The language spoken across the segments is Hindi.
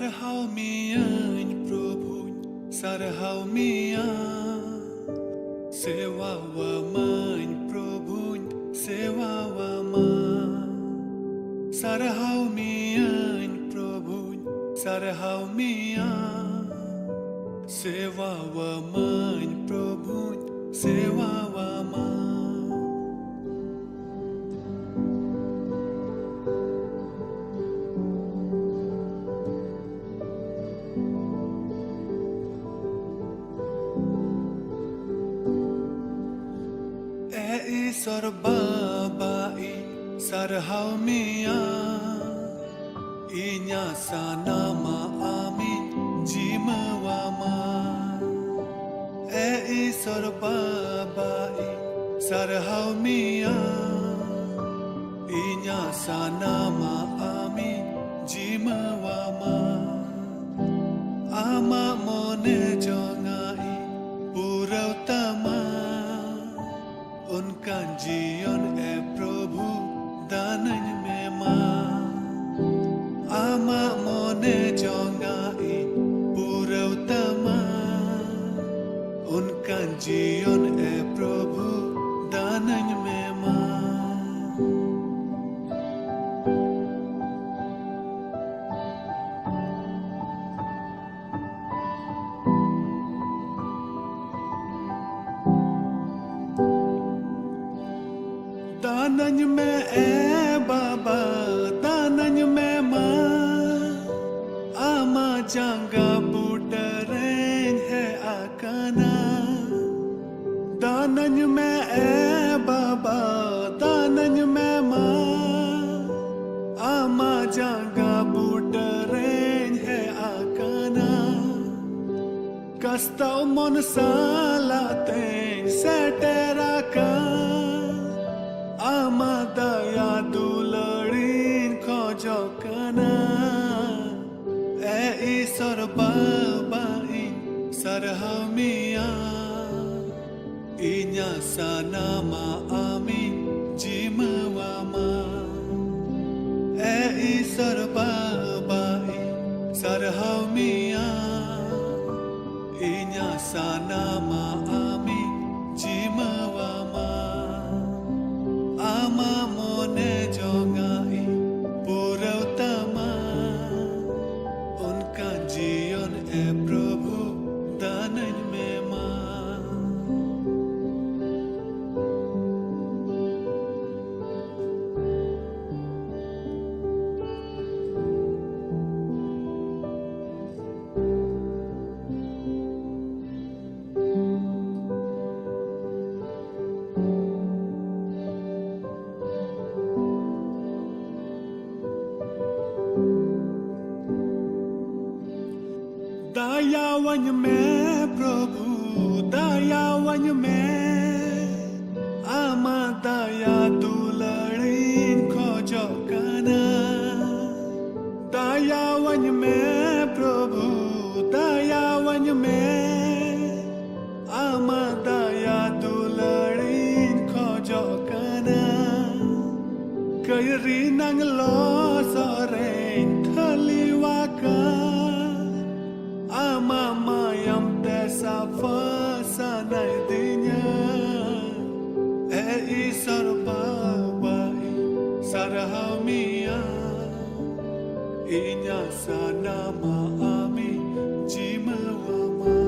Sarhau mian Prabhu, sarhau mian Sewa wa man Prabhu, sewa wa man Sarhau mian Prabhu, sarhau mian Sewa wa man Prabhu, sewa wa man Sorbabai sarhau mian Inya sanama amin jimawama sorbabai sarhau mian Inya sanama amin jimawama Ama mone jongai purau tama उनका जीवन है प्रभु दानन में मां आमा मोने जोंगाई पुरौतमा उनका जीवन है प्रभु दानन में मां दानन में बाबा दानन में मां आमा जांगा बुटरें है आकाना दानन में बाबा दानन में मां आमा जांगा बुटरें है आकाना कस्ता मन सालाते सेटेरा का Ama daya dularin khojokana sorbabai sarhau mian Inya sanama amin jimawama sorbabai sarhau mian Inya sanama amin jimawama Ama mone jongai purautama Unka जीवन है प्रभु दानन में मां दयावन में प्रभु दयावन में आमा दया दुलड़ीन खोजो कना दयावन में प्रभु दयावन में आमा दया दुलड़ीन खोजो कना कैरी नंग लो Soren थलीवाका Ama mayam desa fasanai dinya sorbabai sarhau mian Inya sanama amin jimawama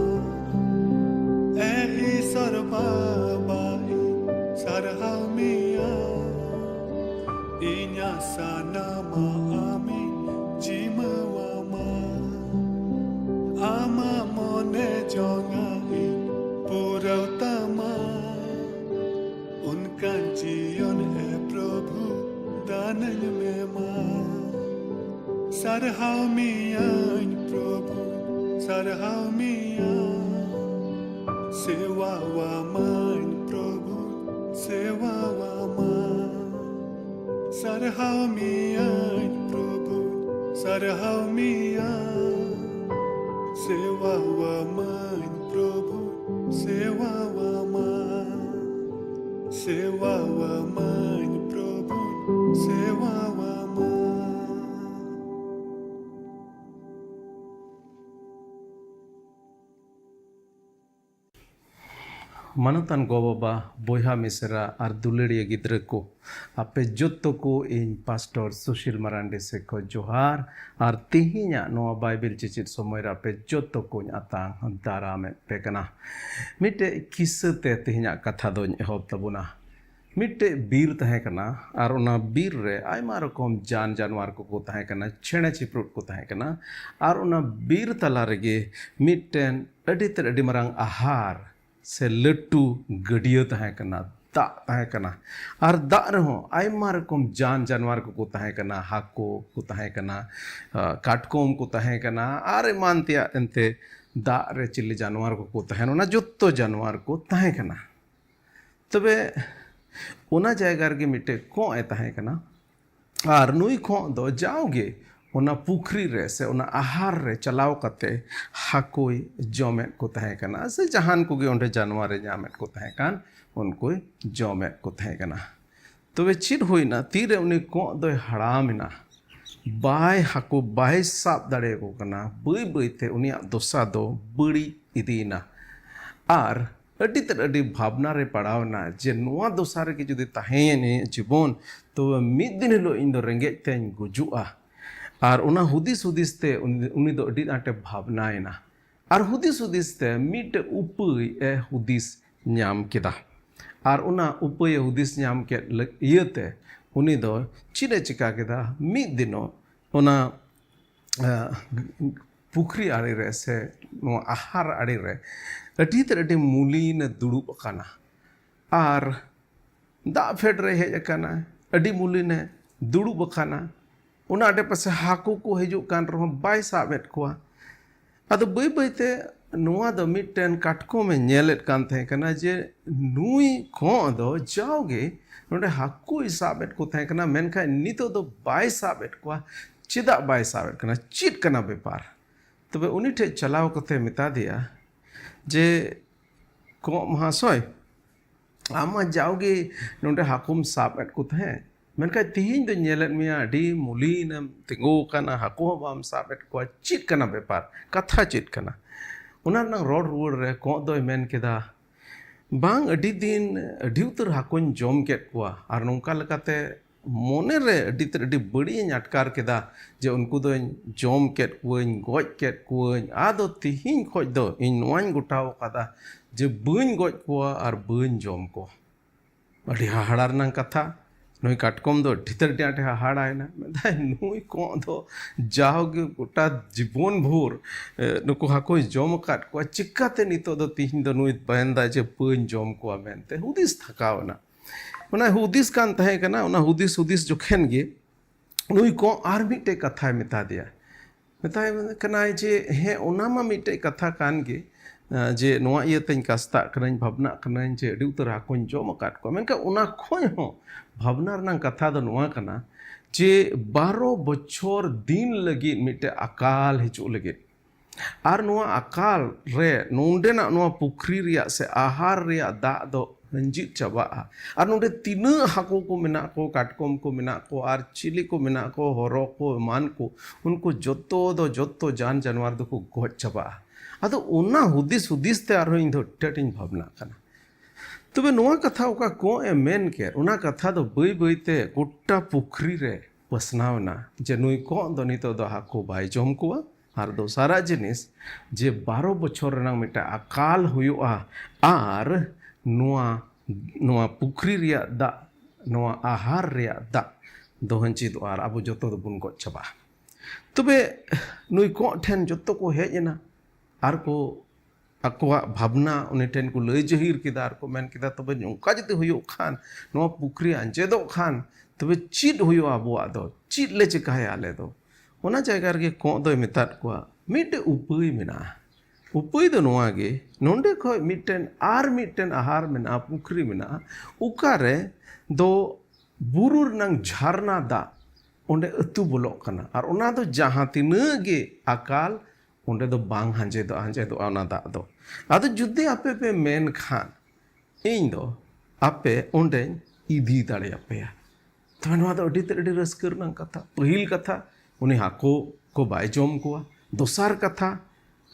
sorbabai sarhau mian Inya sanama amin jimawama Ama mone jongai purautama Unka जीवन है प्रभु दानन में मां sarhau mian Prabhu sarhau mian sewa wa man Prabhu sewa wa man sarhau mian Prabhu sarhau mian Sewa wa man Prabhu, sewa wa man, sewa wa man Prabhu, sewa wa man. Manutan Gobaba, Boyha Misera, Arduliri Gidreko, Ape Jotoko in Pastor Sushil Marande Seko Johar, Artihinya no Bible Chichit Somoira Pe Jotoko Atang, Darame Pekana. Mite Kisete Tihinya Katadon Hop Tabuna. Mite bir tahekana, Arona bir re, Aimarokom Jan Januar ko tahekana, Chene Chiprut ko tahekana, Arona bir talarege, Mitten, Editor Edimarang Ahar. से लट्टू गडियो तहे कना दा तहे कना और दा रहो आयमा रकम जान जानवर को तहे कना हाको को तहे कना काटकोम को तहे कना आरे मानतिया एंते दा रे चिल्ली जानवर को तहे ना जोत्तो जानवर को तहे कना तबे ओना जायगा रे मिटे को ए तहे कना और नुई को दो जाओगे ओना पुखरी रे से ओना आहार रे चलाव कते हाकोई जमेट को तहे कना से जहान को गे ओंडे जानवर जामेट को तहे कान उनको जमेट को तहे कना तबे चिद होइना तीरे उनी को दो हड़ामिना बाय हाको बाय साब दाड़े को कना बई बईते उनिया दोसा दो बड़ी इदीना आर अडी भावना रे पड़ावना जे नोआ दोसा रे के जुदी तहेने जीवन तो मिद दिन हिलो इन दो रेंगेज तेन गुजुआ और उना हुदिस हुदिस ते उनी दो अडी आटे भावनाएना और हुदिस ते मिट उपय ए हुदिस न्याम केदा और उना उपय हुदिस न्याम के इयते उनी दो चिरे चिका केदा मिद दिनो उना पुखरी आड़े रे से नो आहार आड़े रे अडी मूली ने दुड़ुब काना और दा फेड रे हेज काना अडी मूली ने दुड़ुब काना उना आडे पासे हाकू को हिजुक कान रहो बाय साबेट कोआ अदो बई बईते नुआ दो मिटन काटको में नेलेट कान थे कना जे नुई को दो जाओगे नोडे हाकू साबेट को थे कना मेनखा नितो दो बाय साबेट कोआ चिदा बाय साबेट कना चिट कना बेपार तबे उनी ठे चलाव कथे मिता दिया जे को महाशय आमा जाओगे नोडे हाकुम साबेट को थे मेनका तिहिन दो नेलेट मिया अडी मुली न तिंगो कना हाको बाम साबेट को चिट कना बेपार कथा चिट कना उना नंग रोड रुवर रे को दो मेन केदा बांग अडी दिन अडी उतर हाकोन जम केट को आर नोंका लकाते मोने रे अडी बड़ी अटकार केदा जे उनको दो जम केट कोइन गoj केट कोइन आदो तिहिन खोज दो इन नोइन गुटाव कदा जे बइन गoj को आर बइन जम को अडी हाहाड़ार नंग कथा नुई काटकोम दो ढितर डाटे हाहाड़ायना मेदाय नुई को दो जाओगे गोटा जीवन भोर नुको हाको जम काट को चिक्काते नितो दो तिहिन दो नुई बयंदा जे बइन जम को मेनते हुदिस थकावना उना हुदिस कान तहे कना उना हुदिस जोखेन गे नुई को आर मिटे कथा मिता दिया मिताय कना जे हे ओना मा मिटे कथा कान गे जे नोआ इये तेन कास्ता कनाइन भावना कनाइन जे अडी उतर हाकोन जम काट को मेनका उना खोय हो भावना रना कथा दो नोआ कना जे 12 बछर दिन लगी मिटे अकाल हिजु लगी आर नोआ अकाल रे नोंडेना नोआ पुखरी रिया से आहार रिया दा दो हंजित चबा और नोंडे तीन हाको को मिना को काटकोम को मिना को आर चिली को मिना को हरो को मान को उनको जोतो जान जानवर दो को गoj चबा अदो उना हुदिस ते आरो इन दो टटिन भावना कना तबे नोआ कथा ओका को ए मेन के उना कथा दो बई बईते गोटा पुखरी रे पसनावना जे नुई को दो नितो दो हाको बाय जम को आर दो सारा जिनिस जे 12 बछर रना मिटा अकाल हुयुआ आर नोआ पुखरी रिया दा नोआ आहार रिया दा दोहंची दो आर अब जोतो दो बुन गoj चबा तबे नुई को ठेन जोतो को हेजना आर को अकवा भावना उनी ठेन को लय जहीर किदा आर को मेन किदा तबे नोंका जते हुयो खान नोआ पुखरी अंजेदो खान तबे चिद हुयो आबोआ दो चिद ले चिकाय आले दो ओना जायगा रे को दो मितात को मिटे उपय मेना उपय दो नोआ गे नोंडे खो मिटेन आहार मेना पुखरी मेना उकारे दो बुरुर नंग झरना दा ओंडे अतु बोलोक कना आर ओना दो जहां तिना गे अकाल ओंडे दो बांग हांजे दो ओना दा दो आदो जुदे आपे पे मेन खान इन दो आपे ओंडे इदी दाड़े आपे तो नोआ दो अडी रस्कर नंग कथा पहिल कथा उनी हाको को बाय जम को दोसार कथा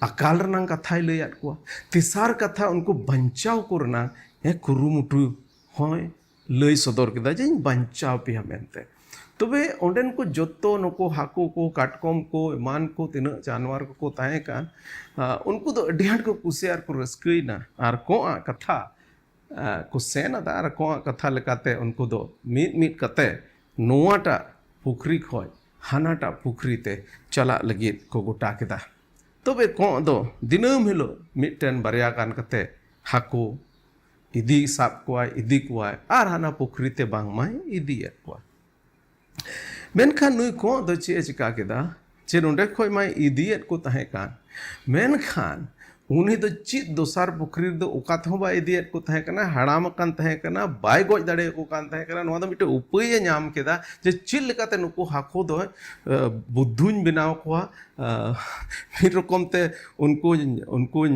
अकाल रनांग कथाय लैयाद कोवा तेसार कथा उनको बंचाव को रनांग कुरुमुटु होय लय सदर केदा जे बंचाव पेया मेनते तबे ओंडेन को जोतो नको हाको को काटकम को मान को तिना जानवर को ताहे कान उनको तो अडी हाट को कुसियार को रस्कइना आर को कथा को सेना दा आर को कथा लेकाते उनको दो मीट कते नोवाटा पुखरी खोय हानाटा पुखरी ते चला लगित को गोटा केदा तबे को दो दिनम हिलो मिटन बारया कान कते हाको इदी साब कोवाय इदी कोवाय आर हाना पुखरी ते बांग माय इदीयत कोवा मेनखान नुई को दो चे चिका केदा चे नोंडे खोय माय इदीयत को ताहे कान मेनखान उन्हीं तो चित दोसार पुखरी दो उकात हो बा इदीयत को ताहे कना हड़ाम कान ताहे कना बाय गोज दाड़े को कान ताहे कना नोवा दो मिटे उपाय नाम केदा जे चिल लेकाते नुको हाको दो बुद्धुन बनाव कोवा फिर रकम ते उनको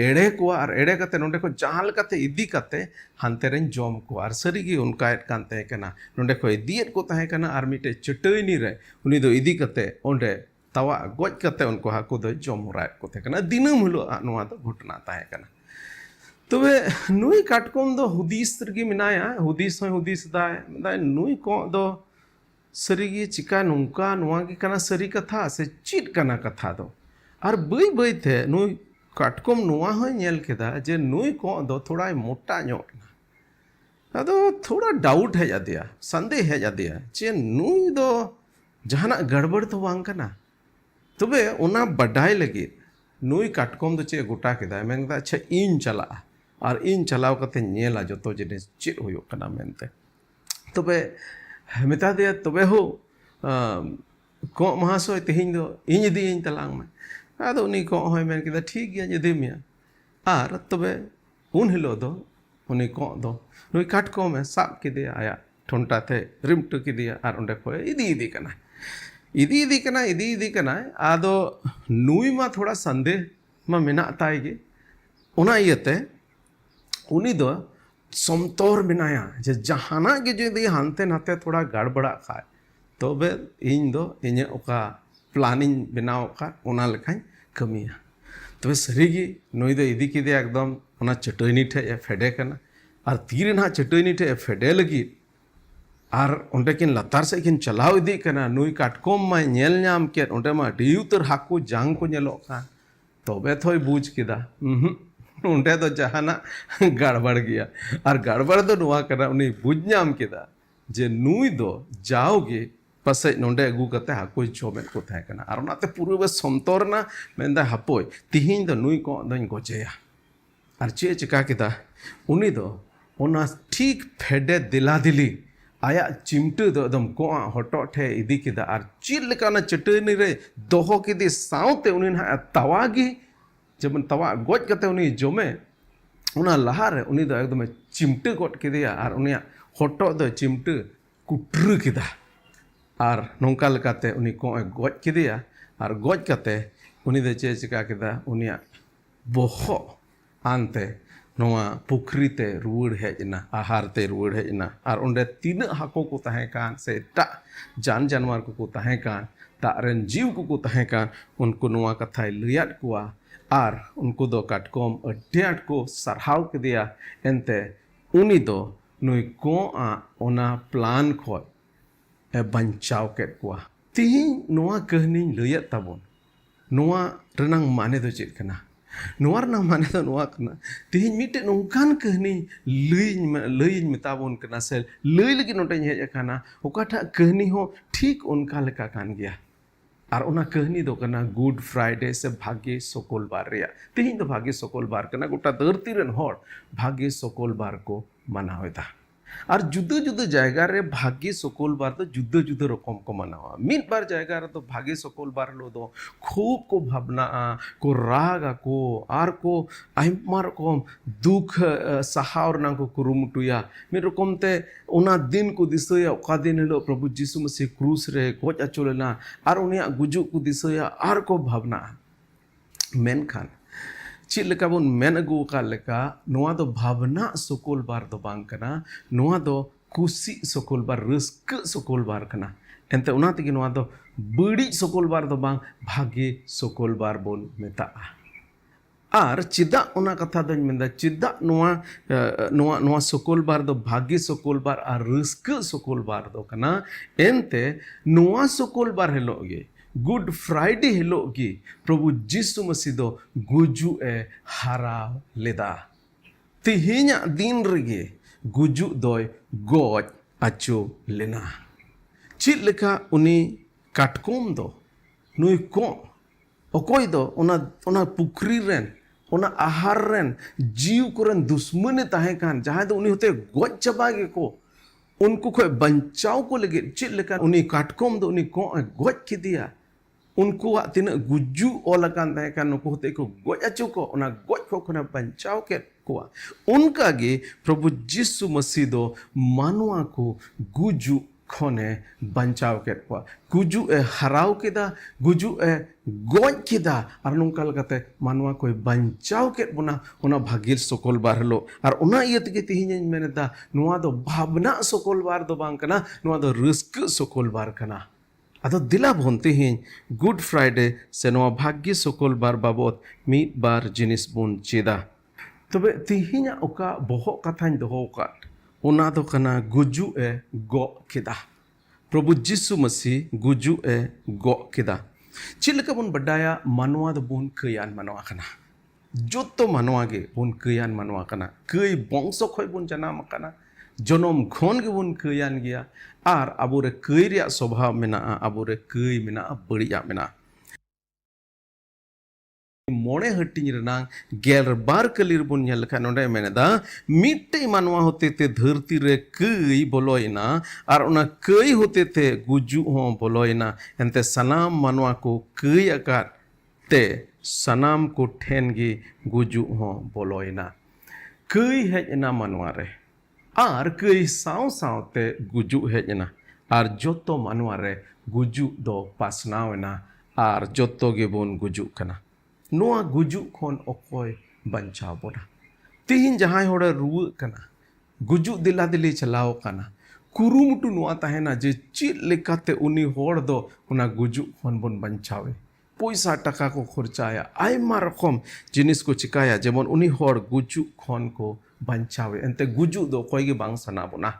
एड़े कोवा और एड़े कते नोंडे को जहां लेकाते इदी कते हानते रेन जॉम को और सरीगी उनका एट कान ताहे कना नोंडे को इदीयत को ताहे कना और मिटे चटैनी रे उनी दो इदी कते ओंडे तवा गोज कते उनको हाको दो जॉम राय को ताहे कना दिनम हिलो नोवा दो घटना ताहे कना तबे नुई काटकम दो हुदीस रगी मिनाया हुदीस होय हुदीस दाय नुई को दो सरीगी चिका नुंका नुआ की कना सरी कथा से चिट कना कथा दो और बई बई थे नुई काटकम नुआ होय नेल केदा जे नुई को दो थोड़ा मोटा ᱧᱚᱜ अदो थोड़ा डाउट है जादिया संदेह है जादिया जे नुई दो जहाना गड़बड़ तो बांग कना तबे ओना बडाय लगी नुई काटकम दो चे गोटा केदा मेनदा अच्छा इन चला और इन चलाव कते नेला जतो जिनिस चिट होयो कना मेनते तबे मेता दिया तबे हो को महाशय तेहिं दो इन इदी इन तलांग में आदो उनी को होय मेन केदा ठीक गया इदी मिया आर तबे उन हिलो दो उनी को दो नुई काटको में साब किदिया आया ठोंटा थे रिमट किदिया आर ओंडे को इदी कना आदो नुई मा थोड़ा संदेह मा मेना तायगे उना इयते उनी दो समतोर बनाया जे जहाना के जुदी हानते नाते थोड़ा गड़बड़ा खाए तबे इन दो इने ओका प्लानिंग बनाव का ओना लेखाय कमिया तबे सरीगी नुई दो इदी किदे एकदम ओना चटैनी ठे फेडे कना और तीरे ना चटैनी ठे फेडे लगी और ओंडे किन लतार से किन चलाव इदी कना नुई काटकोम मा नेल नाम के ओंडे मा डिउतर हाको जांग को नेलो का तबे थोय बुझ किदा उन्हें तो जहाना गड़बड़ गया और गड़बड़ दो नुआ करा उन्हें बुझ नाम केदा जे नुई दो जाओगे पसे नोंडे अगू कते हाको जोमेन को थाहे कना और नाते पूरे बे समतोरना मेंदा हापोय तिहिन दो नुई को दोन गोजेया और चे चिका केदा उनी दो ओना ठीक फेडे दिला दिली आया चिमटे दो एकदम को हटो ठे इदी केदा और चिल लेकाना चटनी रे दोहो केदी साउते उनी ना तवागी जब तवा गोज कते उनी जोमे उना लहारे उनी दो एकदम चिमटे गोट केदिया और उनिया हटो दो चिमटे कुटर केदा और नोंका लेकाते उनी को गोज केदिया और गोज कते उनी दो चे चिका केदा उनिया बोहो आनते नोआ पुखरी ते रुवड़ हेजना आहार ते रुवड़ हेजना और उंडे तीन हाको को ताहे कान से टा जानवर को ताहे कान तारेन जीव को ताहे कान उनको नोआ कथा लैयाद कोआ और उनको दो काटकोम अड्याट को सरहाव के दिया एनते उनी दो नुई को ओना प्लान खोय बंचाव के कोआ तिही नोआ कहनी लैयाद ताबोन नोआ रनांग माने दो चेद कना नोआ रनांग माने दो नोआ कना तिही मिटे नोंकान कहनी लई मेताबोन कना से लई लगी नोटे हेज कना ओकाटा कहनी हो ठीक उनका लेका कान गया और उना कहनी दो कना गुड फ्राइडे से भाग्य सकल बार रिया तिहिन दो भाग्य सकल बार कना गोटा धरती रेन होड़ भाग्य सकल बार को मनावेदा और जुदा जुदा जायगा रे भाग्य सकल बार तो जुदा जुदा रकम को मनावा मिद बार जायगा रे तो भाग्य सकल बार लो दो खूब को भावना को राग को आर को आइमा रकम दुख सहावर ना को कुरुमुटुया मिद रकम ते उना दिन को दिसया ओका दिन हिलो प्रभु यीशु मसीह क्रूस रे गोज अचोलेना और उनिया गुजु को दिसया आर को भावना मेनखान चेद लेका बोन मेन अगू का लेका नोआ दो भावना सकल बार दो बांग कना नोआ दो कुसी सकल बार रस्क सकल बार कना एनते उना तेगी नोआ दो बड़ी सकल बार दो बांग भाग्य सकल बार बोन मेता आर चिदा ओना कथा दोñ मेंदा चिदा नोआ शुक्रबार दो भाग्य शुक्रबार आर रस्क शुक्रबार दो कना एनते नोआ शुक्रबार हिलोग गे गुड फ्राइडे हिलोग गे प्रभु यीशु मसीह दो गुजु ए हाराव लेदा तिहिना दिन रगे गुजु दोय गोज अचो लेना चिद लेका उनी काटकोम दो नुई को अकोय दो ओना पुखरी रेन ओना आहार रेन जीव कोरेन दुश्मने ताहे कान जहां दो उनी होते गोज चबा गे को उनको कोई बंचाव को लगे चिद लेका उनी काटकोम दो उनी को गोज किदिया उनको तीन गुजु ओलकान ताहे कान नुको होते को गोज अचो को ओना गोज को कोना बंचाव के को उनका गे प्रभु यीशु मसीह दो मानवा को गुजु खोने बंचाव के गुजु ए हराव केदा गुजु ए गोज केदा और नोंका लगते मानवा कोई बंचाव के बोना ओना भागिल शुक्रबार हलो और ओना इयत के तिहिन मेनेदा नुआ दो भावना शुक्रबार दो बांग कना नुआ दो रस्क शुक्रबार कना अदो दिला बोन तिहिन गुड फ्राइडे से नुआ भाग्य शुक्रबार बाबत मीत बार जिनिस बोन चेदा तबे तिहिना ओका बोहो कथाñ दोहो काट ओना दो कना गुजु ए गो केदा प्रभु यीशु मसीह गुजु ए गो केदा चिलका बुन बडाया मानवा दो बुन कयान मानवा कना जोतो मानवा गे बुन कयान मानवा कना कई बंश खय बुन जनाम कना जनम घन गे बुन कयान गिया आर आबोरे कई रिया स्वभाव मेना आबोरे कई मेना बड़िया मेना मोड़े हटिंग रनांग गेल बार कलिर बुन नेल खा नोडे मेनेदा मिट्टे मानवा होते ते धरती रे कई बोलोइना और उना कई होते ते गुजु हो बोलोइना एंते सनाम मानवा को कई आकार ते सनाम को ठेन गे गुजु हो बोलोइना कई हेजना मानवा रे आर कई साव साव ते गुजु हेजना आर जोतो मानवा रे गुजु दो पासनावना आर जोतो गे बोन गुजु कना नोआ गुजु खोन अकोय बंचाव बोना तिहिन जहां होड़े रुआ कना गुजु दिला दिली चलाओ कना कुरुमुटु नोआ ताहेना जे चित लेकाते उनी होड़ दो उना गुजु खोन बोन बंचावे पैसा टका को खर्चाया आयमा रकम जिनिस को चिकाया जेमन उनी होड़ गुजु खोन को बंचावे एंते गुजु दो कोई गे बांग सना बोना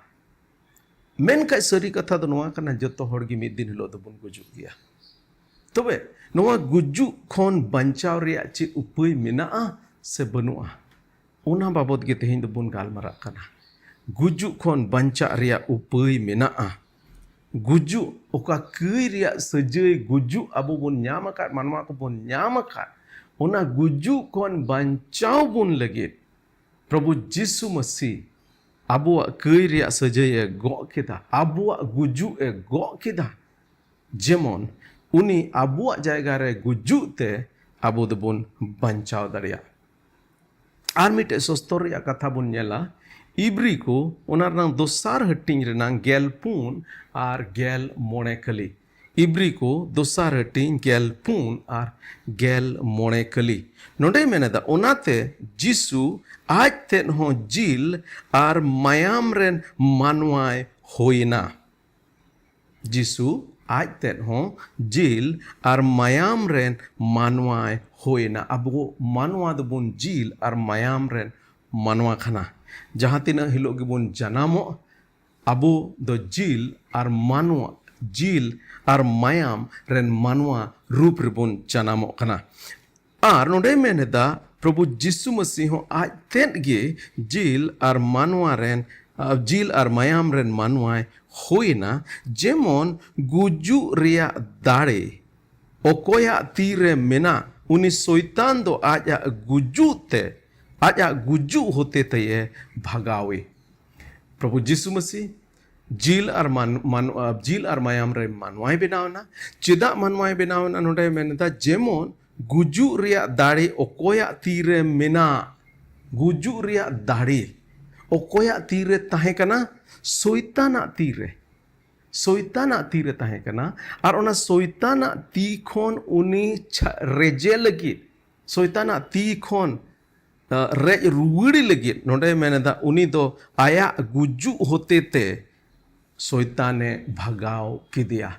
मेनका सरी कथा दो नोआ कना जतो होड़ गे मिद दिन हिलो दो बुन गुजु गिया तबे नोआ गुजु खोन बंचाव रिया चे उपाय मेना से बनुआ ओना बाबत गे तेहिन दो बुन गालमारा कना गुजु खोन बंचा रिया उपाय मेना गुजु ओका कई रिया सजय गुजु अबो बुन न्याम आकाद मानवा को बुन न्याम आकाद ओना गुजु खोन बंचाव बुन लगे प्रभु यीशु मसीह अबो कई रिया सजय गो केदा अबो गुजु ए गो केदा जेमन उनी आबुआ जायगा रे गुजु ते आबो दबुन बंचाव दरिया आर मिटे सस्तर या कथा बुन नेला इब्री को ओनार नाम दोसार हटिंग रे नाम गेल पुन आर गेल मोणे कली इब्री को दोसार हटिंग गेल पुन आर गेल मोणे कली नोडे मेनेदा ओनाते जिसु आज तेन हो जिल आर मायाम रेन मानवाय होइना जिसु आज तेन हो जिल और मायाम रेन मानवाय होइना अबो मानवा दबुन जिल और मायाम रेन मानवा खाना जहाँ तीन हिलो गिबुन जनामो अबो दो जिल और मानवा जिल और मायाम रेन मानवा रूप रिबुन जनामो खाना और नोडे मेनेदा प्रभु यीशु मसीह आज तेन गे जिल और मानवा रेन जिल और मायाम रेन मानवाय होइना जेमन गुजु रिया दाड़े ओकोया तीरे मेना उनी शैतान दो आजा गुजु होते तये भगावे प्रभु यीशु मसीह जिल और मायाम रे मानवाय बनावना चिदा मानवाय बनावना नोडे मेनेदा जेमन गुजु रिया दाड़े ओकोया तीरे मेना गुजु रिया दाड़े ओकोया तीरे ताहे कना शैताना तीरे ताहे कना और ओना शैताना ती खोन उनी रेजे लगी शैताना ती खोन रेज रुवड़ी लगी नोडे मेनेदा उनी दो आया गुजु होते ते शैताने भगाव किदिया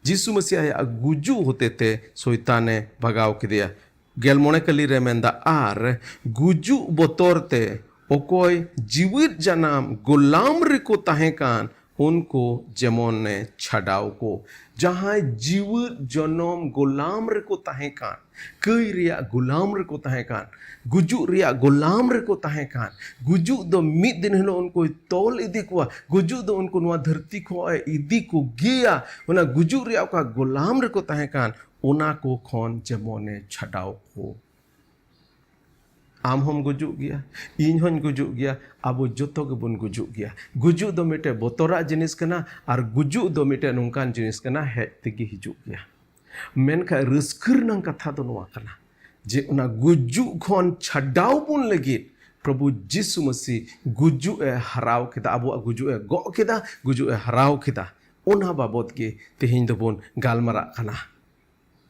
यीशु मसीह आया गुजु होते ते शैताने भगाव किदिया ᱜᱮᱞ ᱢᱚᱬᱮ ᱠᱟᱹᱞᱤ ᱨᱮ ᱢᱮᱱᱫᱟ ᱟᱨ ᱜᱩᱡᱩᱜ ᱵᱚᱛᱚᱨ ᱛᱮ ᱚᱠᱚᱭ ᱡᱤᱣᱤᱫ ᱡᱟᱱᱟᱢ ᱜᱳᱞᱟᱢ ᱨᱮᱠᱚ ᱛᱟᱦᱮᱸ ᱠᱟᱱ उनको जेमोने छाड़ाव को जहां जीवित जनम गुलाम रेको तहें कान कई रिया गुलाम रेको तहें कान गुजु रिया गुलाम रेको तहें कान गुजु दो मिद दिन हिलो उनको तोल इदी को गुजु दो उनको नुआ धरती को इदी को गिया उना गुजु रिया का गुलाम रेको तहें कान उना को खोन जेमोने छाड़ाव को आम हम गुजुग गया इन हन गुजुग गया अब जोतो के बुन गुजुग गया गुजुग दो मिटे बोतरा जिनिस कना और गुजुग दो मिटे नुकान जिनिस कना हेज तेगी हिजुग गया मेनका रस्कर नंग कथा दो नुआ कना जे उना गुजुग खोन छाड़ाव बुन लगी प्रभु जिसु मसीह गुजुग ए हराव केदा अब गुजुग ए गो केदा गुजुग ए हराव केदा उना बाबत के तेहिं दो बुन गालमरा कना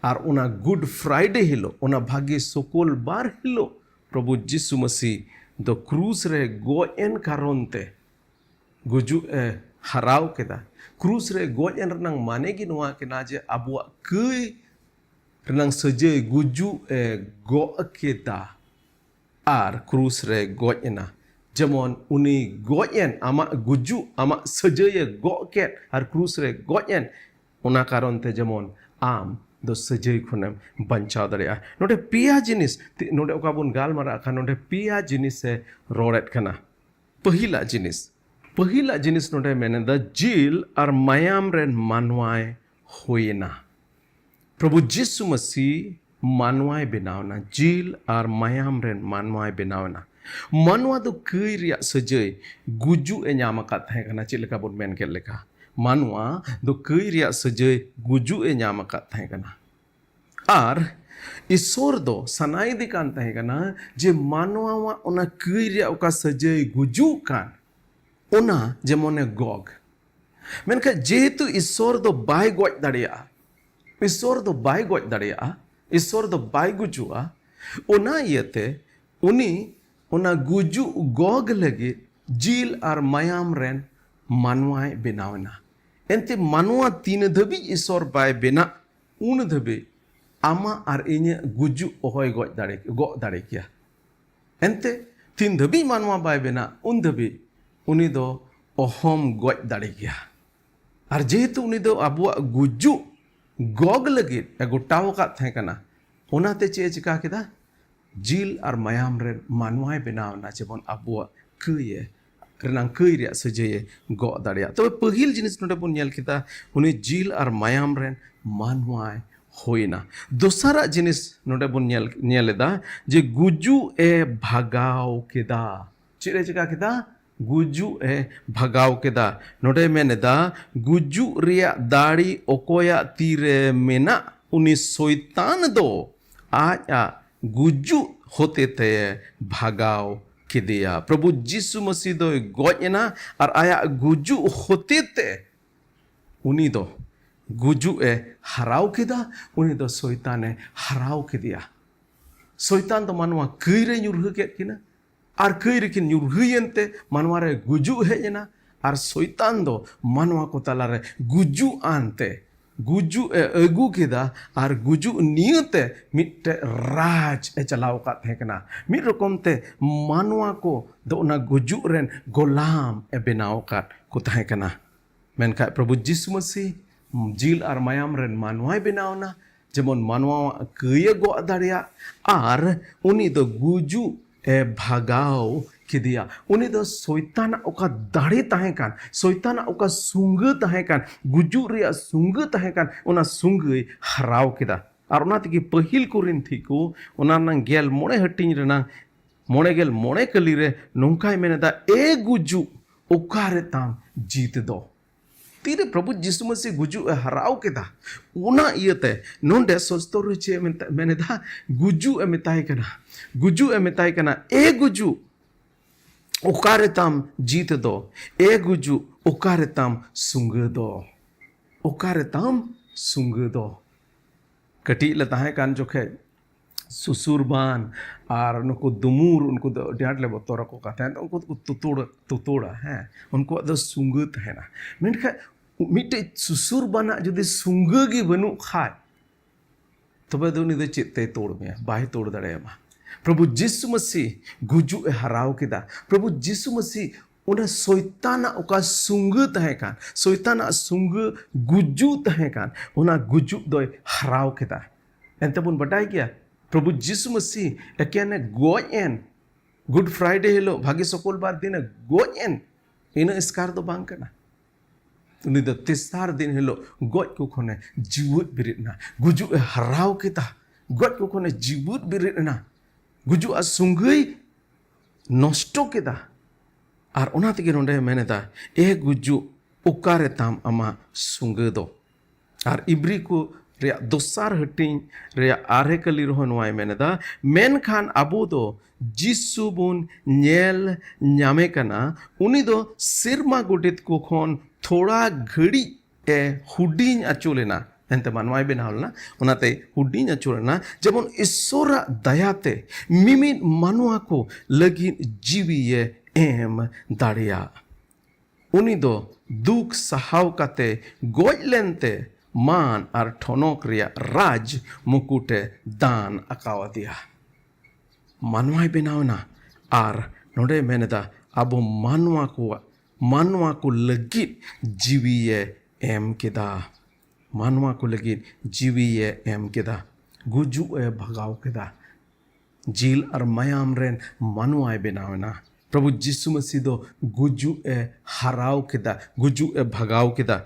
और उना गुड फ्राइडे हिलो उना भाग्य सोकोल बार हिलो प्रभु जिसु मसीह दो क्रूस रे गोएन कारोनते गुजु ए हराव केदा क्रूस रे गोएन रनंग माने की नुआ के नाजे अबुआ कई रनंग सजे गुजु ए गो केदा आर क्रूस रे गोएना जेमन उनी गोएन आमा गुजु आमा सजे गो केट आर क्रूस रे गोएन उना कारोनते जेमन आम दो सजय खुनेम बंचाव दरिया नोडे पिया जिनिस नोडे ओका बुन गाल मारा खा नोडे पिया जिनिस से रोड़ेट कना पहिला जिनिस नोडे मेने द जिल और मायाम रेन मानवाए होइना प्रभु जिसु मसीह मानवाए बनावना जिल और मायाम रेन मानवाए बनावना मानवा दो कई रिया सजय गुजु ए ᱧᱟᱢᱟᱠᱟᱫ ᱛᱟᱦᱮᱸ ᱠᱟᱱᱟ ᱪᱮᱫ ᱞᱮᱠᱟ ᱵᱚᱱ ᱢᱮᱱ ᱠᱮᱫ ᱞᱮᱠᱟ मानवा दो कई रिया सजय गुजु ए ᱧᱟᱢᱟᱠᱟᱫ तहें कना आर ईश्वर दो सनाई दी कान तहें कना जे मानवा वा ओना कई रिया ओका सजय गुजु कान ओना जेमोने गोग मेनका जेहेतु ईश्वर दो बाय गोज दाड़िया ईश्वर दो बाय गोज दाड़िया ईश्वर दो बाय गुजुआ ओना इयते उनी ओना गुजु गोग लगे जिल और मायाम रेन मानवाए बनावना एंते मानवा तीन धबी ईश्वर बाय बेना उन धबी आमा और इने गुजु ओहोय गो दाड़े किया एंते तीन धबी मानवा बाय बेना उन धबी उनी दो ओहम गो दाड़े किया और जेहेतु उनी दो अबुआ गुजु गोग लगे गोटाव का थे कना ओनाते चे चिका केदा जिल और मायाम रे मानवाए बनावना जेबन अबुआ कये रनांग कई रिया सजय गो दाड़िया तो पहिल जिनिस नोडे बन नेल केदा उनी जिल और मायाम रेन मानवाए होइना दोसरा जिनिस नोडे बन नेलेदा जे गुजु ए भागाव केदा चिरे चिका केदा गुजु ए भागाव केदा नोडे मेनेदा गुजु रिया दाड़ी ओकोया तीरे मेना उनी शैतान दो आया गुजु होते थे भागाव केदिया प्रभु जिसु मसीह दो गोजना और आया गुजु होते थे उनी दो गुजु ए हराव केदा उनी दो शैतान ए हराव केदिया शैतान दो मानवा कई रे ᱧᱩᱨᱦᱟᱹ केद किना और कई रे किन ᱧᱩᱨᱦᱟᱹᱭᱮᱱते मानवा रे गुजु हेजना और शैतान दो मानवा को तला रे गुजु आनते गुजु ए अगु केदा और गुजु नियते मिट्टे राज ए चलाव का थे कना मिट रकम ते मानवा को दो ना गुजु रेन गोलाम ए बनाव का को थे कना मेनका प्रभु जिसु मसीह जिल और मायाम रेन मानवाय बनावना जेमन मानवा कय गो दाड़िया और उनी दो गुजु ए भागाव केदिया उनी दो शैतान ओका दाड़े तहें कान शैतान ओका सुंग तहें कान गुजु रिया सुंग तहें कान ओना सुंग हराव केदा और ओना तकी पहिल कोरिन्थी को ओना नंग गेल मोड़े हटिंग रेना मोड़े गेल मोड़े कली रे नोंकाय मेनेदा ए गुजु ओकारे ताम जीत दो तीरे प्रभु जिसु मसीह गुजु हराव केदा ओना इयते नोंडे सोस्तोर चे मेनेदा गुजु ए मिताय कना गुजु ए मिताय कना ए गुजु ओकारे ताम जीत दो ए गुजु ओकारे ताम सुंग दो ओकारे ताम सुंग दो कटी लताहे कान जोखे सुसुरबान और उनको दुमूर उनको डांट ले बतौर को कहते हैं उनको तुतोड़ा है उनको दो सुंग है ना मेनखा मिट्टे सुसुरबाना जुदि सुंग गी बनु खाय तबे दो उनी दो चेद ते तोड़ में बाय तोड़ दाड़ेयामा प्रभु यीशु मसीह गुजु ए हराव केदा प्रभु यीशु मसीह उन्हें शैताना ओका सुंग तहेकान शैताना सुंग गुजु तहेकान उना गुजु दोय हराव केदा एंते बुन बटाई गया प्रभु यीशु मसीह एकेने गोयन गुड फ्राइडे हिलो भागी सकल बार दिन गोयन इन इसकार दो बांग कना उनी दो तेसार दिन हिलो गोय को खने जीवत बिरिना गुजु ए हराव केदा गोय को खने जीवत बिरिना गुजु आ सुंगई नष्टो केदा और ओना तेगे नोंडे मेनेदा ए गुजु उकारे ताम अमा सुंगे दो और इब्री को रिया दोसार हटिंग रिया आरे कली रोहन वाई मेनेदा मेन खान अबो दो जिसु बुन नेल न्यामे कना उनी दो सिरमा गुडित को खोन थोड़ा घड़ी ए हुडिंग अचोलेना एंते मानवाई बेनावलना उनाते हुडिंग अचोलेना जेमन ईश्वरा दयाते मिमित मानुआ को लगी जीवीए एम दाड़िया उनी दो दुख सहाव काते गोज लेनते मान और ठोनोक रिया राज मुकुटे दान अकावा दिया मानवाई बेनावना और नोडे मेनेदा अबो मानवा को लगी जीवीए एम केदा मानवा को लगी जीवीए एम केदा गुजु ए भगाव केदा जील और मयाम रेन मानवाई बेनावना प्रभु यीशु मसीह दो गुजु ए हराव केदा गुजु ए भगाव केदा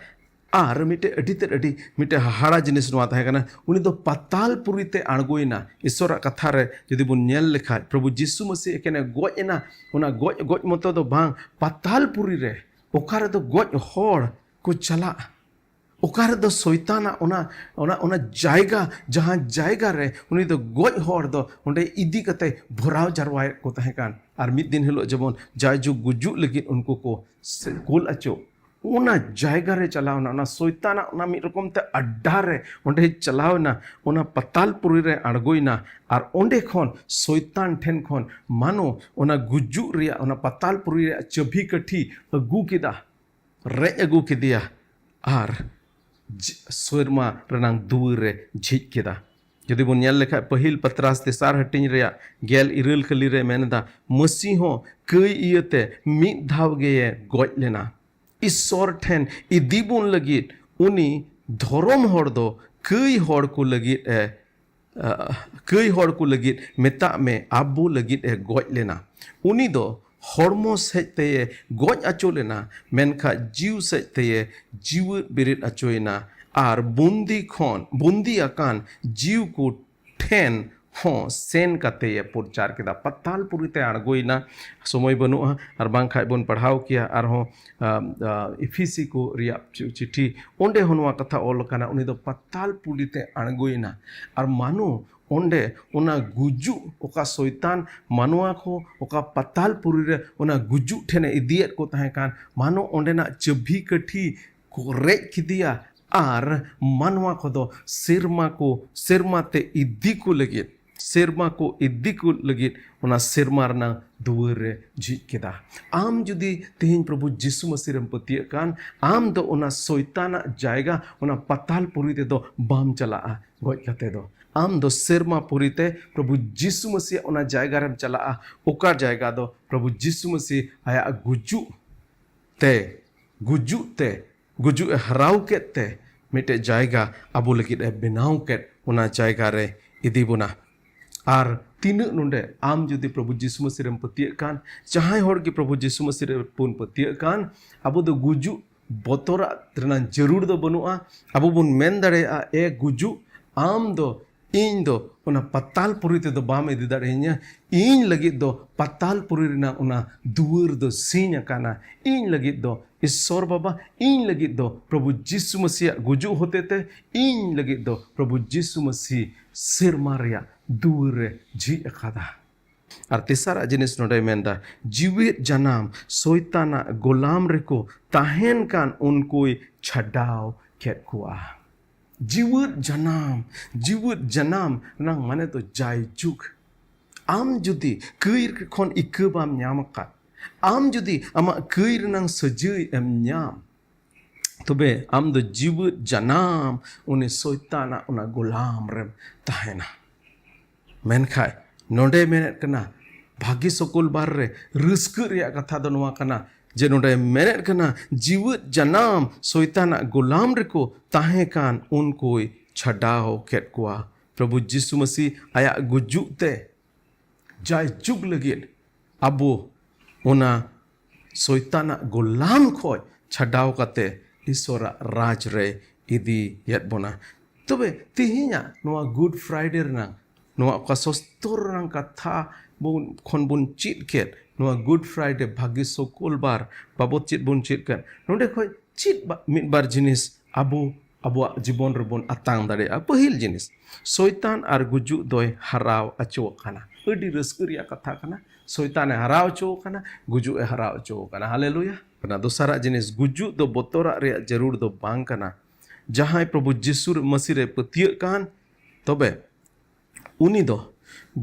और मिटे अडी मिटे हाड़ा जिनिस नवा ताहे कना उनी दो पातालपुरी ते अणगोइना ईश्वर कथा रे जदि बुन नेल लेखा प्रभु यीशु मसीह एकेने गोजना उना गोज मतो दो बांग पातालपुरी रे ओकारे दो गोज होड़ को चला ओकारे दो शैताना ओना जायगा जहां जायगा रे उनी दो गोज होड़ दो उंडे इदी कते भराव जरवाय को ताहे कान और मिद दिन हिलो जबन जायजु गुजु लगी उनको को कुल अचो उना जायगा रे चलावना उना शैताना उना मिद रकम ते अड्डा रे उंडे चलावना उना पतालपुरी रे अड़गोइना और ओंडे खन शैतान ठेन खन मानो उना गुजु रिया उना पतालपुरी रे चभी कठी अगू केदा रे अगू केदिया और स्वर्मा रनांग दुवर रे झिज केदा जदि बन नेल लेखा पहिल पत्रास तेसार हटिंग रेया गेल इरल खली रे मेनदा मसीह हो कई इयते मिद धाव गे गोज लेना ईश्वर ठेन इदीबुन लगी उनी धर्म होड़ दो कई होड़ को लगी मेता में आबू लगी गोज लेना उनी दो हॉर्मो सेजते गोज अचो लेना मेनखा जीव सेजते जीव बिरिद अचोइना और बुंदी अकान जीव को ठेन हों सेन कते प्रचार केदा पतालपुरी ते अणगोइना समय बनुआ और बांखाय बन पढ़ाव किया और हों इफिसी को रिया चिट्ठी ओंडे होनवा कथा ऑल कना उनी दो पतालपुरी ते अणगोइना और मानो ओंडे उना गुजु ओका शैतान मानुआ को ओका पतालपुरी रे उना गुजु ठेने इदियत को ताहे कान मानो ओंडेना चभी कठी को रेज किदिया और मानवा को दो सिरमा ते इदी को लगी उना सिरमा रना दुवर रे झिज केदा आम जुदी तेहिन प्रभु यीशु मसीह रम पतिय कान आम दो उना शैताना जायगा उना पतालपुरी ते दो बाम चला गोज कते दो आम दो सिरमा पुरी ते प्रभु यीशु मसीह उना जायगा रम चला ओका जायगा दो प्रभु यीशु मसीह आया गुजु हराव केते मिटे जायगा अबो लगी बनाव के उना जायगा रे इदी बुना और तीन नोंडे आम जुदी प्रभु यीशु मसीह रम पतिय कान जहां होड़ की प्रभु यीशु मसीह रे पुन पतिय कान अबो दो गुजु बतोरा रना जरूर दो बनुआ अबो बुन मेन दड़े ए गुजु आम दो इन दो उना पतालपुरी ते दो बाम इदी दाड़ेኛ इन लगी दो पतालपुरी रना उना दुवर दो सीन काना इन लगी दो ईश्वर बाबा इन लगी दो प्रभु यीशु मसीह गुजु होते ते इन लगी दो प्रभु यीशु मसीह सिरमा रिया दुवर रे झिज अकादा और तेसारा जिनिस नोडे मेंदा जीवित जनाम शैताना गोलाम रेको ताहेन कान उनकोई छडाव केत कुआ जीवित जनाम नंग माने तो जाय जुग आम जुदी कईर खन इकबाम न्याम का आम जुदी आमा कईर नंग सजय एम न्याम तबे आम दो जीवित जनाम उन्हें शैताना उना गुलाम रेम तहना मेनखाय नोंडे मेनेट कना भागी सकुल बार रे रस्क रिया कथा दो नोआ कना जे नोंडे मेनेट कना जीवित जनाम शैताना गुलाम रेको ताहे कान उनकोई छडाओ केट कुआ प्रभु यीशु मसीह आया गुजुक ते जाय जुग लगित अबो उना शैताना गुलाम खोय छडाओ कते ईश्वरा राज रे इदी यत बोना तबे तिहिnya नोआ गुड फ्राइडे रनang नोआ का सस्तर रनang कथा बुन खन बुन चित केट नोआ गुड फ्राइडे भागी सकुल बार बाबत चित बुन चित केट नोंडे खोय चित मिद बार जिनिस अबो अबो जीवन रबन अतांग दाड़े पहिल जिनिस शैतान आर गुजुक दोय हराव अचो खाना अडी रस्क रिया कथा खाना शैतान हराव अचो खाना गुजुक हराव अचो खाना हालेलुया कना दोसरा जिनिस गुजुक दो बोतरा रे जरूर दो बांग कना जहां प्रभु यीशु मसीह रे पतिय कान तबे उनी दो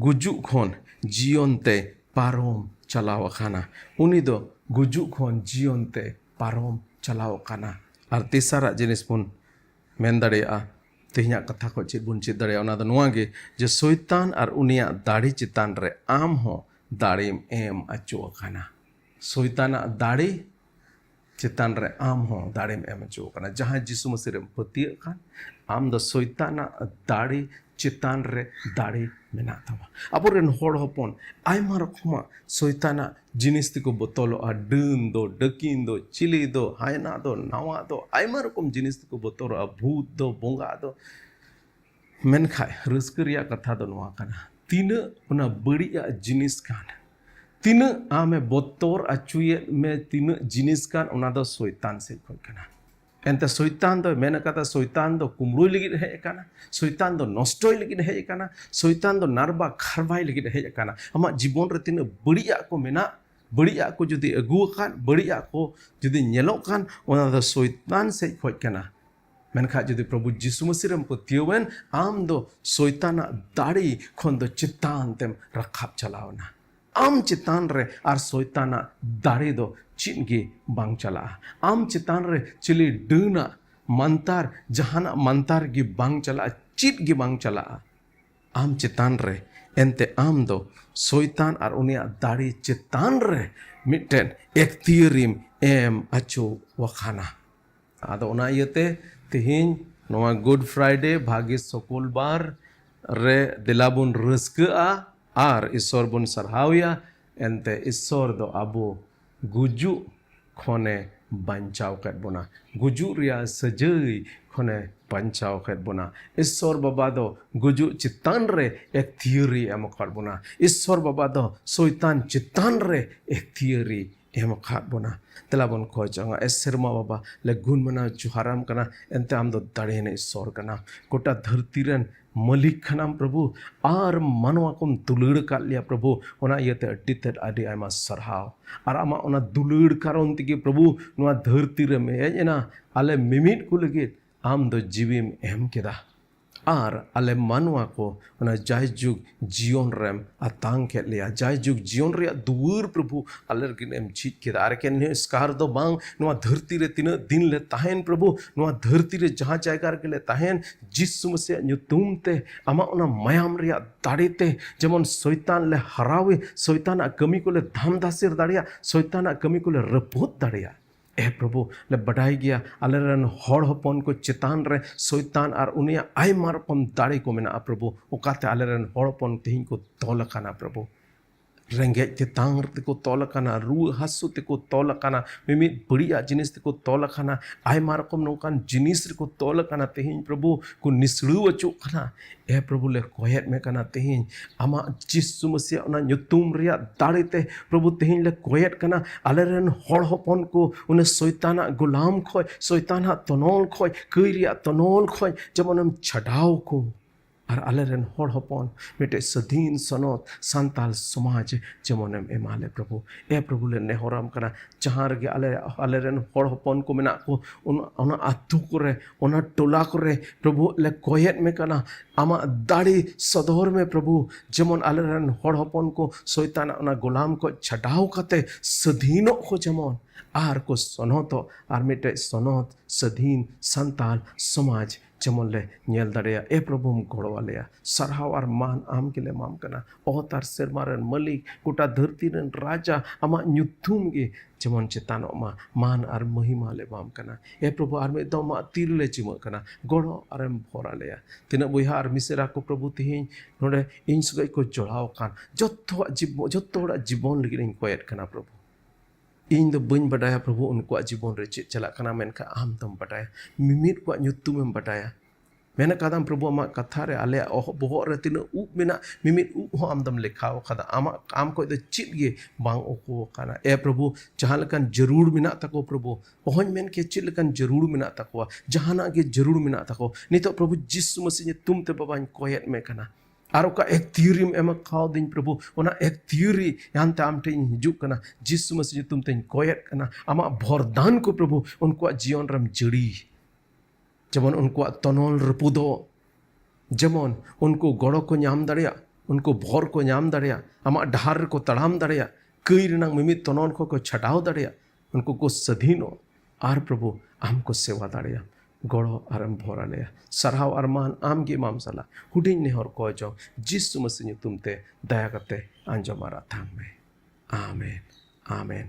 गुजुक खन जीवन ते पारोम चलाव खाना उनी दो गुजुक खन जीवन ते पारोम चलाव खाना और तीसरा जिनिस बुन मेन दाड़ेया तेहना कथा को चेद बुन चेद दाड़ेया ओना दो नोआ गे जे शैतान और उनिया दाड़ी चितान रे आम हो दाड़ेम एम अचो खाना शैताना दाड़ी चितान रे आम हो दाड़ेम एम अचो खाना जहां यीशु मसीह रे पतिय कान आम दो शैताना दाड़ी चितान रे दाड़ी मेना तवा अबोरेन होड़ हपन आयमा रखमा शैताना जिनिस तिको बोतलो आ डन दो डकिन दो चिली दो हायना दो नावा दो आयमा रकम जिनिस तिको बोतलो आ भूत दो बोंगा दो मेनखाय रस्क रिया कथा दो नोआ काना तीना उना बड़िया जिनिस कान तीना आमे बोतोर अचुये में तीना जिनिस कान उना दो शैतान से खोय काना एंते शैतान दो मेना कथा शैतान दो कुमरुय लगित हेज काना शैतान दो नष्टोय लगित हेज काना शैतान दो नारबा खारबाय लगित हेज काना आमा जीवन रे तीना बड़िया को मेना बड़िया को जुदी अगु कान बड़िया को जुदी नेलो कान ओना दो शैतान से खोय काना मेनखा जुदी प्रभु यीशु मसीह रे पतियवेन आम दो शैताना दाड़ी खन दो चितान तेम रखाब चलावना आम चितान रे आर शैताना दाड़ी दो चिनगी बांग चला आम चितान रे चिली डना मंतार जहाना मंतार गी बांग चला चित गी बांग चला आम चितान रे एंते आम दो शैतान और उनिया दाड़ी चितान रे मिटेन एक थियरिम एम अचो वखाना आदो उना इयते तिहिन नोआ गुड फ्राइडे भागी सकुल बार रे दिलाबुन रस्का आर ईश्वर बुन सरहाविया एंते ईश्वर दो अबो गुजु खने बंचाव कट बोना गुजु रिया सजई खने बंचाव कट बोना ईश्वर बाबा दो गुजु चितान रे एक थियरी एम कट बोना ईश्वर बाबा दो शैतान चितान रे एक थियरी एम खात बोना तेलाबन खोज चंगा एसरमा बाबा ले गुण मना जुहाराम कना एंते आम दो दाड़े ने ईश्वर कना कोटा धरती run Malik Khanam Prabhu are मनवा कुम दुलड़ का लिया प्रभु ओना इयते अड्डी तेड आदि आयमा सरहाव आर आमा ओना दुलड़ कारण तिगे प्रभु नोआ धरती रे मेजना आले मिमिट को लगित आम दो जीविम एम केदा आर आले मनवा को ओना जाय जुग जीवन रेम आतांग के लिया जाय जुग जीवन रे दुवर प्रभु आले किन एम चीत केदा आर के ने स्कार दो बांग नोआ धरती रे तीन दिन ले ताहेन प्रभु नोआ धरती रे जहां जायगार के ले ताहेन यीशु मसीह नुतुम ते आमा ओना मायाम रे दाड़े ते जेमन शैतान ले हरावे शैतान कमी को ले धाम दासिर दाड़िया शैतान कमी को ले रपोत दाड़िया ए प्रभु ले बढ़ाई गया आलेरन हड़ हपन को चितान रे शैतान और उनिया आयमा रकम दाड़े को मेना प्रभु ओकाते आलेरन हड़ हपन तेहिं को तोल काना प्रभु रेंगे तेतांग तेको तोल काना रू हासु तेको तोल काना मिमित बड़िया जिनिस तेको तोल काना आयमा रकम नौकान जिनिस को तोल काना तेहिं प्रभु को निसड़ू अचो काना ए प्रभु ले कोयत में काना तेहिं आमा यीशु मसीह ओना नुतुम रिया दाड़े ते प्रभु तेहिं ले कोयत काना आलेरन हड़ हपन को उन शैताना गुलाम खोय शैताना तनोल खोय कैरिया तनोल खोय जमनम छडाव को ᱟᱨ ᱟᱞᱮᱨᱮᱱ ᱦᱚᱲ ᱦᱚᱯᱚᱱ ᱢᱤᱫᱴᱮᱡ ᱥᱟᱹᱫᱷᱤᱱ ᱥᱚᱱᱚᱛ ᱥᱟᱱᱛᱟᱞ ᱥᱚᱢᱟᱡᱽ ᱡᱮᱢᱚᱱᱮᱢ ᱮᱢᱟᱞᱮ ᱯᱨᱚᱵᱷᱩ ᱯᱨᱚᱵᱷᱩ ᱞᱮ ᱱᱮᱦᱚᱨᱟᱢ ᱠᱟᱱᱟ ᱡᱟᱦᱟᱸ ᱨᱮᱜᱮ ᱟᱞᱮᱨᱮᱱ ᱦᱚᱲ ᱦᱚᱯᱚᱱ ᱠᱚ ᱢᱮᱱᱟᱜ ᱠᱚ ᱚᱱᱟ ᱟᱛᱳ ᱠᱚᱨᱮ ᱚᱱᱟ ᱴᱚᱞᱟ ᱠᱚᱨᱮ ᱯᱨᱚᱵᱷᱩ ᱞᱮ ᱠᱚᱭᱮᱫ ᱢᱮ ᱠᱟᱱᱟ ᱟᱢᱟᱜ ᱫᱟᱲᱮ ᱥᱚᱫᱚᱨ ᱢᱮ ᱯᱨᱚᱵᱷᱩ ᱡᱮᱢᱚᱱ ᱟᱞᱮᱨᱮᱱ ᱦᱚᱲ ᱦᱚᱯᱚᱱ ᱠᱚ ᱥᱚᱭᱛᱟᱱᱟᱜ ᱚᱱᱟ ᱜᱳᱞᱟᱢ ᱠᱚ ᱪᱷᱟᱰᱟᱣ ᱠᱟᱛᱮ ᱥᱟᱹᱫᱷᱤᱱᱚᱜ ᱠᱚ ᱡᱮᱢᱚᱱ ᱟᱨ ᱠᱚ ᱥᱚᱱᱚᱛᱚᱜ ᱟᱨ ᱢᱤᱫᱴᱮᱡ ᱥᱚᱱᱚᱛ ᱥᱟᱹᱫᱷᱤᱱ ᱥᱟᱱᱛᱟᱞ ᱥᱚᱢᱟᱡᱽ ᱡᱮᱢᱚᱱ ᱞᱮ ᱧᱮᱞ ᱫᱟᱲᱮᱭᱟᱜ ᱯᱨᱚᱵᱷᱩᱢ ᱜᱚᱲᱚ ᱟᱞᱮᱭᱟ ᱥᱟᱨᱦᱟᱣ ᱟᱨ मान आम ᱜᱮᱞᱮ ᱮᱢᱟᱢ ᱠᱟᱱᱟ ᱚᱛ ᱟᱨ ᱥᱮᱨᱢᱟ ᱨᱮᱱ ᱢᱟᱹᱞᱤᱠ ᱜᱚᱴᱟ ᱫᱷᱟᱹᱨᱛᱤ ᱨᱮᱱ ᱨᱟᱡᱟ ᱟᱢᱟᱜ ᱧᱩᱛᱩᱢ ᱜᱮ ᱡᱮᱢᱚᱱ ᱪᱮᱛᱟᱱᱚᱜ ᱢᱟ मान ᱟᱨ ᱢᱚᱦᱤᱢᱟ ᱞᱮ ᱮᱢᱟᱢ ᱠᱟᱱᱟ ᱯᱨᱚभु ᱟᱨ ᱢᱤᱫ ᱫᱚᱢ ᱟᱢᱟᱜ ᱛᱤ ᱨᱮᱞᱮ ᱪᱤᱢᱟᱹᱜ ᱠᱟᱱᱟ ᱜᱚᱲᱚ ᱟᱨᱮᱢ ᱵᱷᱚᱨ ᱟᱞᱮᱭᱟ ᱛᱤᱱᱟᱹᱜ ᱵᱚᱭᱦᱟ ᱟᱨ ᱢᱤᱥᱨᱟ ᱠᱚ ᱯᱨᱚभु ᱛᱮᱦᱮᱧ ᱱᱚᱰᱮ ᱤᱧ ᱥᱚᱸᱜᱮ ᱠᱚ ᱡᱚᱲᱟᱣ ᱟᱠᱟᱱ ᱡᱚᱛᱚ ᱦᱚᱲᱟᱜ ᱡᱤᱵᱚᱱ ᱞᱟᱹᱜᱤᱫ ᱤᱧ ᱠᱚᱭᱮᱫ ᱠᱟᱱᱟ ᱯᱨᱚभु ᱤᱧ ᱫᱚ ᱵᱟᱹᱧ ᱵᱟᱰᱟᱭᱟ ᱯᱨᱚभु ᱩᱱᱠᱩᱣᱟᱜ ᱡᱤᱵᱚᱱ ᱨᱮ ᱪᱮᱫ ᱪᱟᱞᱟᱜ ᱠᱟᱱᱟ ᱢᱮᱱᱠᱷᱟᱱ ᱟᱢ ᱫᱚᱢ ᱵᱟᱰᱟᱭᱟ ᱢᱤᱢᱤᱫ ᱠᱚᱣᱟᱜ ᱧᱩᱛᱩᱢᱮᱢ ᱵᱟᱰᱟᱭᱟ ᱢᱮᱱ ᱠᱟᱫᱟᱢ ᱯᱨᱚभु ᱟᱢᱟᱜ ᱠᱟᱛᱷᱟ ᱨᱮ ᱟᱞᱮᱭᱟᱜ ᱵᱚᱦᱚᱜ ᱨᱮ ᱛᱤᱱᱟᱹᱜ ᱩᱵ ᱢᱮᱱᱟᱜ ᱢᱤᱢᱤᱫ ᱩᱵ ᱦᱚᱸ ᱟᱢ ᱫᱚᱢ ᱞᱮᱠᱷᱟᱣ ᱠᱟᱫᱟ ᱟᱢ ᱠᱷᱚᱡ ᱫᱚ ᱪᱮᱫ ᱜᱮ ᱵᱟᱝ ᱩᱠᱩ ᱟᱠᱟᱱᱟ ᱯᱨᱚभु ᱡᱟᱦᱟᱸ ᱞᱮᱠᱟन ᱡᱟᱹᱨᱩᱲ ᱢᱮᱱᱟᱜ ᱛᱟᱠᱚ ᱯᱨᱚभु ᱚᱦᱚᱧ ᱢᱮᱱ ᱠᱮ ᱪᱮᱫ ᱞᱮᱠᱟन ᱡᱟᱹᱨᱩᱲ ᱢᱮᱱᱟᱜ ᱛᱟᱠᱚᱣᱟ ᱡᱟᱦᱟᱱᱟᱜ ᱜᱮ ᱡᱟᱹᱨᱩᱲ ᱢᱮᱱᱟᱜ ᱛᱟᱠᱚ ᱱᱤᱛᱚᱜ ᱯᱨᱚभु ᱡᱤᱥᱩ ᱢᱟᱥᱤ ᱧᱩᱛᱩᱢ te ᱵᱟᱵᱟᱧ ᱠᱚᱭᱮᱫ ᱢᱮ ᱠᱟᱱᱟ ᱟᱨ ᱚᱠᱟ ᱮᱠ ᱛᱤᱭᱩᱨᱤᱢ ᱮᱢ ᱠᱟᱣᱫᱤᱧ ᱯᱨᱚभु ᱚᱱᱟ ᱮᱠ ᱛᱤᱭᱩᱨᱤ ᱭᱟᱱᱛᱮ ᱟᱢ ᱴᱷᱮᱱ ᱤᱧ ᱦᱤᱡᱩᱜ ᱠᱟᱱᱟ ᱡᱤᱥᱩ ᱢᱟᱥᱤ ᱧᱩᱛᱩᱢ ᱛᱮᱧ ᱠᱚᱭᱮᱫ ᱠᱟᱱᱟ ᱟᱢᱟᱜ ᱵᱷᱚᱨᱫᱟᱱ ᱠᱚ ᱯᱨᱚभु ᱩᱱᱠᱩᱣᱟᱜ ᱡᱤᱭᱚᱱ ᱨᱮᱢ ᱡᱟᱹᱲᱤ ᱡᱮᱢᱚᱱ ᱩᱱᱠᱩᱣᱟᱜ ᱛᱚᱱᱚᱞ ᱨᱟᱹᱯᱩᱫᱚᱜ ᱡᱮᱢᱚᱱ उनको गड़ो को नाम दाड़िया उनको भोर को नाम दाड़िया आमा डहार को तड़ाम दाड़िया कई रनांग मिमित तनोल को छटाव दाड़िया उनको को सधीनो आर प्रभु आम को सेवा दाड़िया गड़ो आरम भोर आलेया सरहाव आर मान आम गे माम साला हुडिंग नेहर को जो जिसु मसीह तुमते दया करते अंजमारा थाम में आमेन आमेन।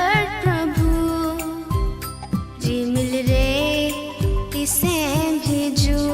दुलड़ प्रभु रिमिल रे इसे भेजो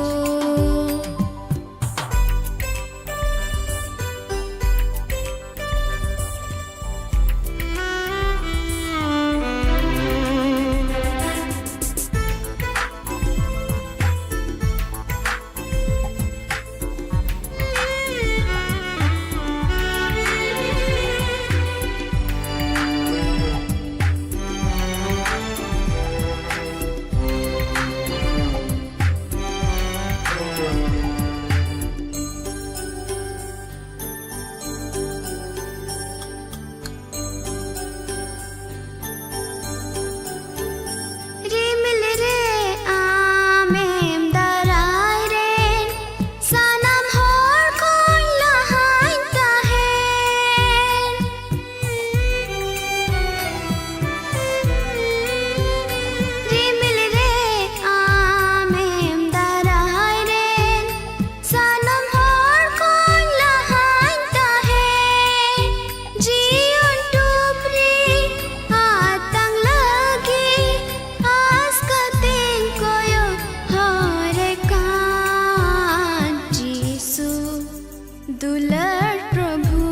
दुलड़ प्रभु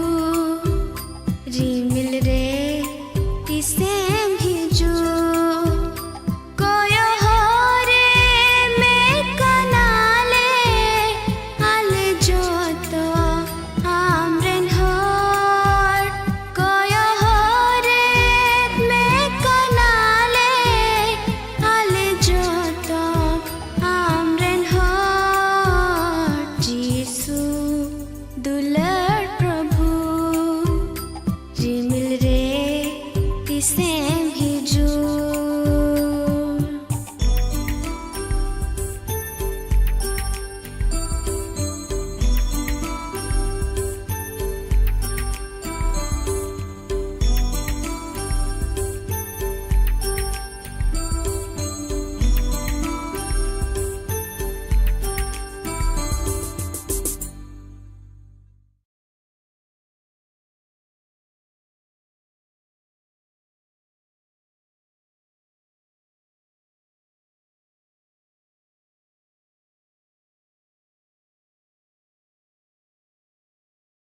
रिमिल रे इसे भेजो कोयो हो रे में कनाले आले जो तो आमरेन होर कोयो हो रे में कनाले आले जो तो आमरेन होर जीसु दुलड़ प्रभु रिमिल रे इसे भेजो